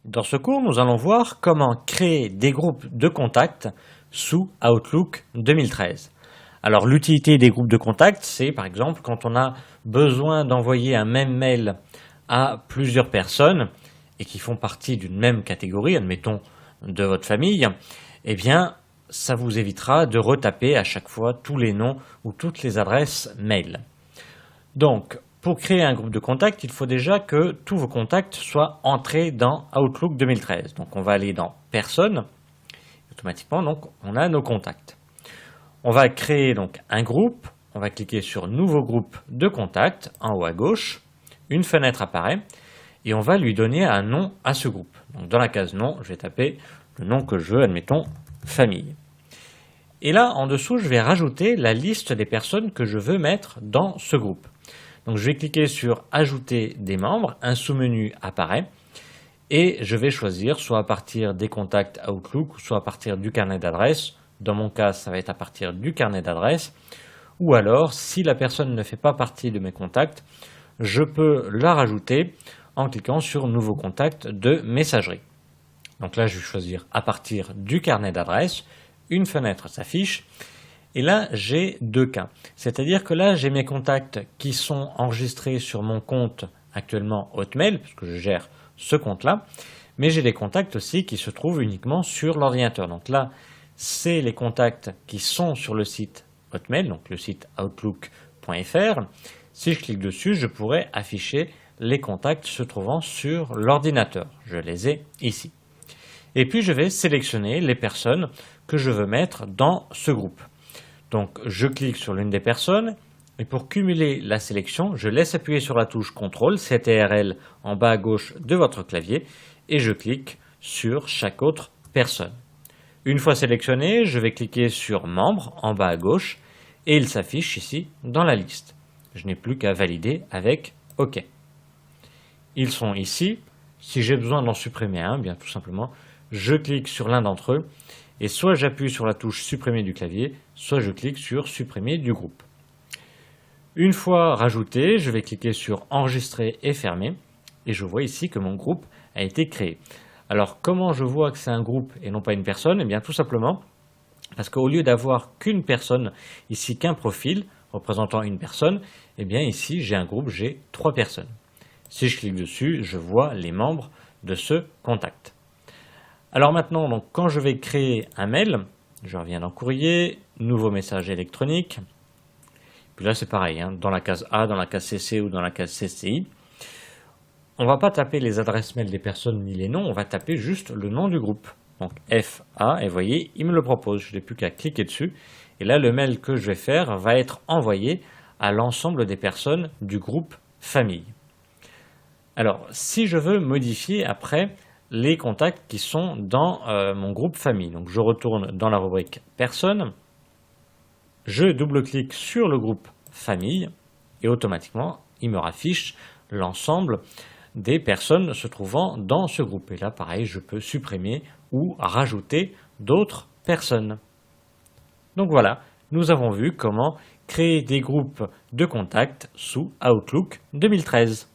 Dans ce cours, nous allons voir comment créer des groupes de contacts sous Outlook 2013. Alors l'utilité des groupes de contacts, c'est par exemple quand on a besoin d'envoyer un même mail à plusieurs personnes et qui font partie d'une même catégorie, admettons de votre famille, eh bien ça vous évitera de retaper à chaque fois tous les noms ou toutes les adresses mail. Donc, pour créer un groupe de contacts, il faut déjà que tous vos contacts soient entrés dans Outlook 2013. Donc, on va aller dans Personnes. Automatiquement, donc, on a nos contacts. On va créer donc un groupe. On va cliquer sur Nouveau groupe de contacts en haut à gauche. Une fenêtre apparaît et on va lui donner un nom à ce groupe. Donc, dans la case nom, je vais taper le nom que je veux, admettons famille. Et là, en dessous, je vais rajouter la liste des personnes que je veux mettre dans ce groupe. Donc je vais cliquer sur Ajouter des membres, un sous-menu apparaît et je vais choisir soit à partir des contacts Outlook, soit à partir du carnet d'adresses. Dans mon cas, ça va être à partir du carnet d'adresses. Ou alors, si la personne ne fait pas partie de mes contacts, je peux la rajouter en cliquant sur Nouveau contact de messagerie. Donc là, je vais choisir à partir du carnet d'adresses. Une fenêtre s'affiche. Et là, j'ai deux cas. C'est-à-dire que là, j'ai mes contacts qui sont enregistrés sur mon compte actuellement Hotmail, puisque je gère ce compte-là, mais j'ai des contacts aussi qui se trouvent uniquement sur l'ordinateur. Donc là, c'est les contacts qui sont sur le site Hotmail, donc le site outlook.fr. Si je clique dessus, je pourrais afficher les contacts se trouvant sur l'ordinateur. Je les ai ici. Et puis, je vais sélectionner les personnes que je veux mettre dans ce groupe. Donc, je clique sur l'une des personnes et pour cumuler la sélection, je laisse appuyer sur la touche CTRL, CTRL en bas à gauche de votre clavier et je clique sur chaque autre personne. Une fois sélectionné, je vais cliquer sur Membres en bas à gauche et il s'affiche ici dans la liste. Je n'ai plus qu'à valider avec OK. Ils sont ici. Si j'ai besoin d'en supprimer un, bien tout simplement, je clique sur l'un d'entre eux et soit j'appuie sur la touche supprimer du clavier, soit je clique sur supprimer du groupe. Une fois rajouté, je vais cliquer sur enregistrer et fermer et je vois ici que mon groupe a été créé. Alors comment je vois que c'est un groupe et non pas une personne? Eh bien tout simplement parce qu'au lieu d'avoir qu'une personne, ici qu'un profil représentant une personne, eh bien ici j'ai un groupe, j'ai 3 personnes. Si je clique dessus, je vois les membres de ce contact. Alors maintenant, donc, quand je vais créer un mail, je reviens dans Courrier, Nouveau message électronique. Puis là, c'est pareil, hein, dans la case A, dans la case CC ou dans la case CCI. On ne va pas taper les adresses mail des personnes ni les noms, on va taper juste le nom du groupe. Donc FA, et vous voyez, il me le propose, je n'ai plus qu'à cliquer dessus. Et là, le mail que je vais faire va être envoyé à l'ensemble des personnes du groupe famille. Alors, si je veux modifier après les contacts qui sont dans mon groupe famille. Donc je retourne dans la rubrique Personnes, je double-clique sur le groupe Famille et automatiquement il me raffiche l'ensemble des personnes se trouvant dans ce groupe. Et là pareil, je peux supprimer ou rajouter d'autres personnes. Donc voilà, nous avons vu comment créer des groupes de contacts sous Outlook 2013.